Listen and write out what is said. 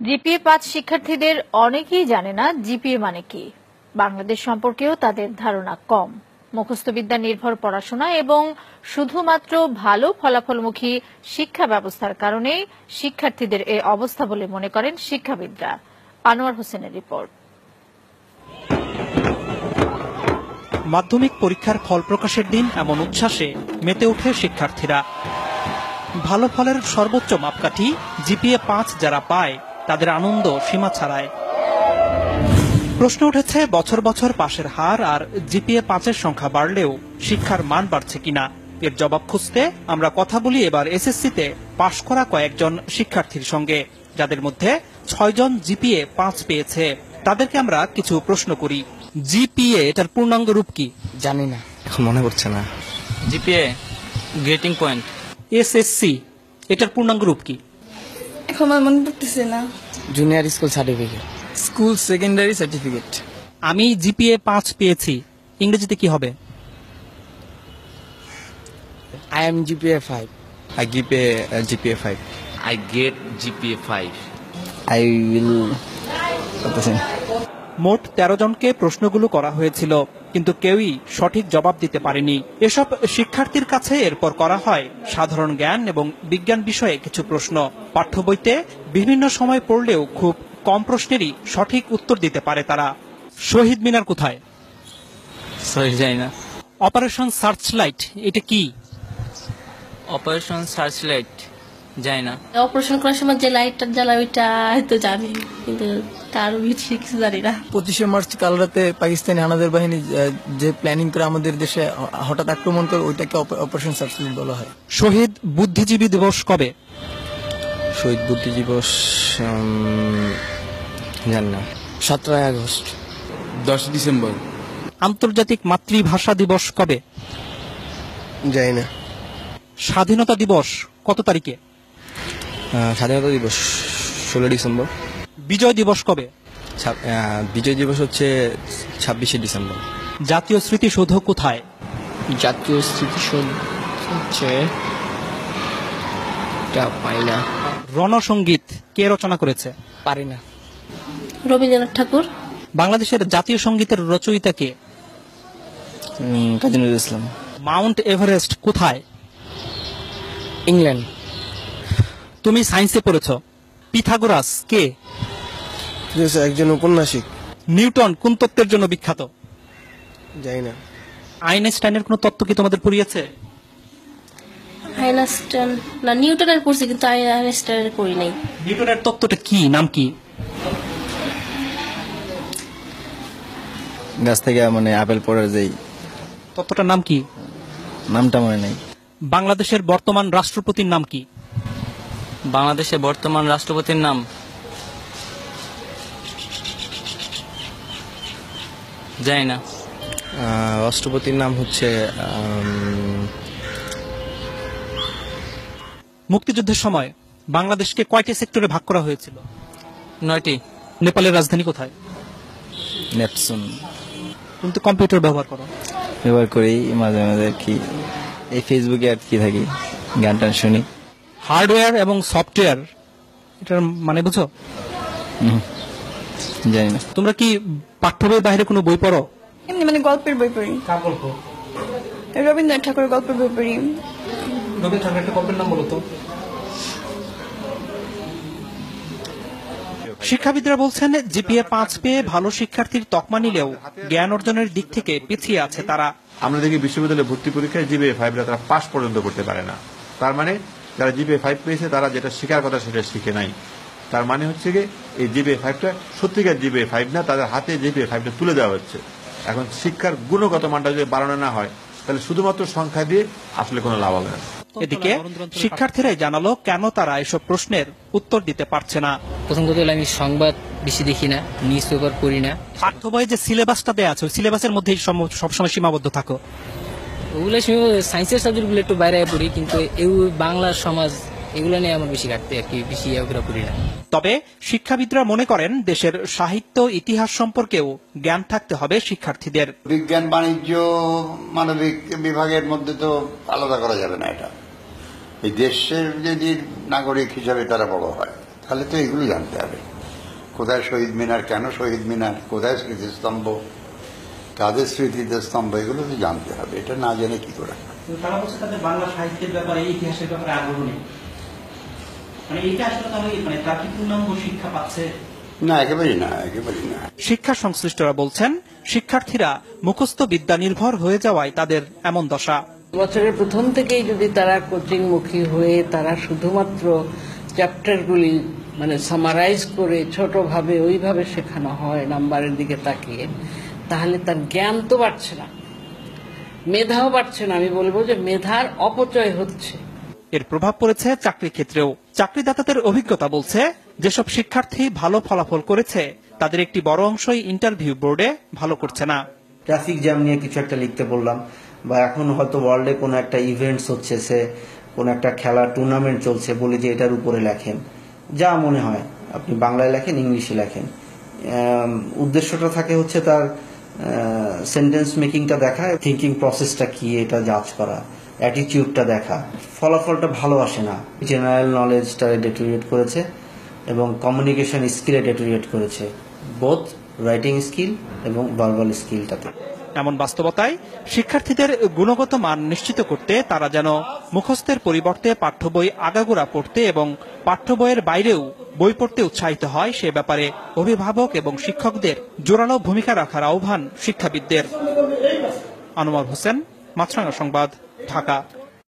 GPA five শিক্ষার্থীদের অনেকেই জানে না জিপিএ মানে কি। বাংলাদেশ সম্পর্কেও তাদের ধারণা কম। মুখস্থবিদ্যা নির্ভর পড়াশোনা এবং শুধুমাত্র ভালো ফলাফলমুখী শিক্ষা ব্যবস্থার কারণেই শিক্ষার্থীদের এই অবস্থা বলে মনে করেন শিক্ষাবিদরা। আনোয়ার হোসেনের রিপোর্ট। মাধ্যমিক পরীক্ষার ফল প্রকাশের দিন এমন উচ্ছ্বাসে মেতে ওঠে শিক্ষার্থীরা। ভালো ফলের সর্বোচ্চ মাপকাঠি জিপিএ-৫ যারা পায় তাদের আনন্দ সীমা ছাড়ায়। প্রশ্ন উঠেছে বছর বছর পাশের হার আর জিপিএ-৫-এর সংখ্যা বাড়লেও শিক্ষার মান বাড়ছে কিনা। এর জবাব খুঁজতে আমরা কথা বলি এবার এসএসসিতে পাশ করা কয়েকজন শিক্ষার্থীর সঙ্গে, যাদের মধ্যে ৬ জন জিপিএ-৫ পেয়েছে। তাদেরকে আমরা কিছু প্রশ্ন করি। জিপিএ এটার পূর্ণাঙ্গ রূপ কি? জানি না, এখন মনে পড়ছে না। GPA grading point. এসএসসি এটার পূর্ণাঙ্গ রূপ কি? এখন আমার মনে পড়তেছে না। Junior school certificate. School secondary certificate. আমি জিপিএ-৫ পেয়েছি, ইংরেজিতে কি হবে? I am GPA 5. I give a GPA 5. I get GPA 5. I will. মোট 13 জনকে প্রশ্নগুলো করা হয়েছিল, কিন্তু কেউই সঠিক জবাব দিতে পারেনি। এসব শিক্ষার্থীর কাছে এরপর করা হয় সাধারণ জ্ঞান এবং বিজ্ঞান বিষয়ে কিছু প্রশ্ন। পাঠ্য বইতে বিভিন্ন সময় পড়লেও খুব কম প্রশ্নেরই সঠিক উত্তর দিতে পারে তারা। শহীদ মিনার কোথায়? সরি, জানি না। অপারেশন সার্চলাইট এটা কি? অপারেশন সার্চলাইট জানি না। অপারেশন করার সময় যে লাইটটা জ্বালায় ওইটা হয়তো জানি, কিন্তু তার বেশি কিছু জানি না। 25শে মার্চ কাল রাতে পাকিস্তানি হানাদার বাহিনী যে প্ল্যানিং করে আমাদের দেশে হঠাৎ আক্রমণ করে, ওইটাকে অপারেশন সার্চলাইট বলা হয়। শহীদ বুদ্ধিজীবী দিবস কবে? শহীদ বুদ্ধি দিবস জানি না। 17 আগস্ট। 10 ডিসেম্বর। আন্তর্জাতিক মাতৃভাষা দিবস কবে? জানি না। স্বাধীনতা দিবস কত তারিখে? স্বাধীনতা দিবস 16 ডিসেম্বর। বিজয় দিবস কবে? বিজয় দিবস হচ্ছে 26শে ডিসেম্বর। জাতীয় স্মৃতিসৌধ কোথায়? জাতীয় স্মৃতিসৌধ হচ্ছে পাই না। রণসঙ্গীত কে রচনা করেছে? পারি না। রবীন্দ্রনাথ ঠাকুর। বাংলাদেশের জাতীয় সঙ্গীতের রচয়িতা কে? কাজী নজরুল ইসলাম। মাউন্ট এভারেস্ট কোথায়? ইংল্যান্ড। তুমি সায়েন্সে পড়েছ। পিথাগোরাস কে? একজন ঔপন্যাসিক। নিউটন কোন তত্ত্বের জন্য বিখ্যাত? জানি না। আইনস্টাইনের কোন তত্ত্ব কি তোমাদের পড়িয়েছে? আইনস্টাইন না, নিউটনের পড়ছি, কিন্তু আইনস্টাইনের পড়ি নাই। নিউটনের তত্ত্বটা কি, নাম কি? গাছ থেকে মানে আপেল পড়ার যেই তত্ত্বটার নাম কি? নামটা মনে নাই। বাংলাদেশের বর্তমান রাষ্ট্রপতির নাম কি? বাংলাদেশের বর্তমান রাষ্ট্রপতির নাম জানি না। রাষ্ট্রপতির নাম হচ্ছে মুক্তিযুদ্ধের সময় বাংলাদেশকে কয়টি সেক্টরে ভাগ করা হয়েছিল? 9টি। নেপালের রাজধানী কোথায়? নেপসুন। তুমি তো কম্পিউটার ব্যবহার করো। ব্যবহার করি মাঝে মাঝে, আর কি এই ফেসবুকে আর কি থাকি, গান টান শুনি। হার্ডওয়্যার এবং সফটওয়্যার এটার মানে বুঝো? জানি না। তোমরা কি পাঠ্য বইয়ের বাইরে কোনো বই পড়ো? এমনি মানে গল্পের বই পড়ি। কার গল্প? রবীন্দ্রনাথ ঠাকুরের গল্পের বই পড়ি। রবীন্দ্রনাথ ঠাকুরের একটা গল্পের নাম বলো তো। শিক্ষাবিদরা বলছেন জিপিএ-৫ পেয়ে ভালো শিক্ষার্থীর তকমা নিলেও জ্ঞান অর্জনের দিক থেকে পিছিয়ে আছে তারা। আমরা দেখি বিশ্ববিদ্যালয়ে ভর্তি পরীক্ষায় জিপিএ-৫ তারা পাস পর্যন্ত করতে পারে না। তার মানে যারা জিপিএ-৫ পেয়েছে তারা যেটা শেখার কথা সেটা শিখে নাই। তার মানে হচ্ছে কি এই জিপিএ-৫টা সত্যিকার জিপিএ-৫ না, তাদের হাতে জিপিএ-৫টা তুলে দেওয়া হচ্ছে। এখন শিক্ষার গুণগত মানটা যদি বাড়ানো না হয়, তাহলে শুধুমাত্র সংখ্যা দিয়ে আসলে কোনো লাভ হবে না। এদিকে শিক্ষার্থীরাই জানালো কেন তারা এসব প্রশ্নের উত্তর দিতে পারছে না। প্রথম কথা হলো আমি সংবাদ বেশি দেখি না, নিউজ পেপার পড়ি না। পাঠ্য বইয়ে যে সিলেবাসটা দেওয়া আছে ওই সিলেবাসের মধ্যেই সবসময় সীমাবদ্ধ থাকো। ওগুলো সায়েন্সের সাবজেক্টগুলো একটু বাইরে পড়ি, কিন্তু বাংলা সমাজ এগুলো নিয়ে আমার বেশি ঘাটতে আর কি, বেশি ওগুলো পড়ি না। তবে শিক্ষাবিদরা মনে করেন দেশের সাহিত্য ইতিহাস সম্পর্কেও জ্ঞান থাকতে হবে শিক্ষার্থীদের। বিজ্ঞান, বাণিজ্য, মানবিক বিভাগের মধ্যে তো আলাদা করা যাবে না। এটা এই দেশের যদি নাগরিক হিসাবে তারা বড় হয়, তাহলে তো এগুলো জানতে হবে। কোথায় শহীদ মিনার, কেন শহীদ মিনার, কোথায় স্মৃতিস্তম্ভ, কাদের স্মৃতিতে স্তম্ভ, এগুলো তো জানতে হবে। এটা না জেনে কি করে? তারা বলছে তাদের বাংলা সাহিত্যের ব্যাপারে, ইতিহাসের ব্যাপারে আগ্রহ নেই, মানে এটা আসলে তাহলে মানে তার কি পূর্ণাঙ্গ শিক্ষা পাচ্ছে? না, একেবারেই না, একেবারেই না। শিক্ষা সংশ্লিষ্টরা বলছেন শিক্ষার্থীরা মুখস্থ বিদ্যা নির্ভর হয়ে যাওয়ায় তাদের এমন দশা। বছরের প্রথম থেকেই যদি তারা কোচিং মুখী হয়ে তারা শুধুমাত্র চ্যাপ্টারগুলি মানে সামারাইজ করে ছোটভাবে ওইভাবে শেখানো হয় নাম্বারের দিকে তাকিয়ে, তাহলে তার জ্ঞান তো বাড়ছে না, মেধাও বাড়ছে না। আমি বলবো যে মেধার অপচয় হচ্ছে। এর প্রভাব পড়েছে চাকরি ক্ষেত্রেও। চাকরিদাতাদের অভিজ্ঞতা বলছে যেসব শিক্ষার্থী ভালো ফলাফল করেছে তাদের একটি বড় অংশই ইন্টারভিউ বোর্ডে ভালো করছে না। ট্রাফিক জ্যাম নিয়ে কিছু একটা লিখতে বললাম, বা এখন হয়তো ওয়ার্ল্ডে কোনো একটা ইভেন্টস হচ্ছে, সে কোনো একটা খেলা টুর্নামেন্ট চলছে, বলে যে এটার উপরে লেখেন, যা মনে হয় আপনি বাংলায় লেখেন, ইংলিশে লেখেন। উদ্দেশ্যটা থাকে হচ্ছে তার সেন্টেন্স মেকিংটা দেখা, থিঙ্কিং প্রসেসটা কি এটা যাচ করা, অ্যাটিটিউডটা দেখা। ফলাফলটা ভালো আসে না। জেনারেল নলেজটা ডেটোরিয়েট করেছে এবং কমিউনিকেশন স্কিলে ডেটোরিয়েট করেছে, বোথ রাইটিং স্কিল এবং ভার্বাল স্কিলটাতে। এমন বাস্তবতায় শিক্ষার্থীদের গুণগত মান নিশ্চিত করতে তারা যেন মুখস্থের পরিবর্তে পাঠ্য বই আগাগোড়া পড়তে এবং পাঠ্য বইয়ের বাইরেও বই পড়তে উৎসাহিত হয়, সে ব্যাপারে অভিভাবক এবং শিক্ষকদের জোরালো ভূমিকা রাখার আহ্বান শিক্ষাবিদদের। আনোয়ার হোসেন, মাছরাঙা সংবাদ, ঢাকা।